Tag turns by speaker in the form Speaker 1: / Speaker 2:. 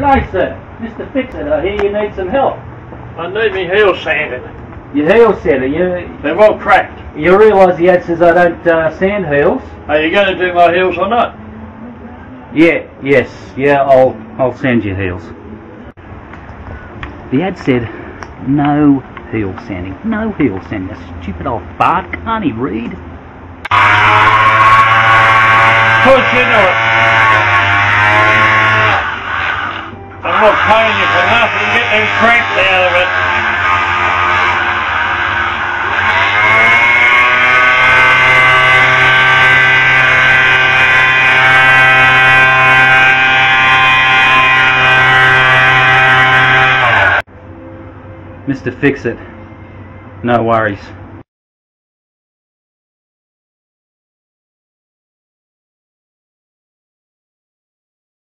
Speaker 1: G'day, sir. Mr. Fixit, I hear you need some help.
Speaker 2: I need me heels sanded.
Speaker 1: Your heel sander, you
Speaker 2: They're all cracked.
Speaker 1: realise the ad says I don't sand heels?
Speaker 2: Are you going to do my heels or not?
Speaker 1: Yeah, I'll sand you heels. The ad said no heel sanding. No heel sanding. A stupid old fart, can't he read?
Speaker 2: Push into it. I'm not paying you for nothing. Get them cracks out of it.
Speaker 1: Mr. Fixit, no worries.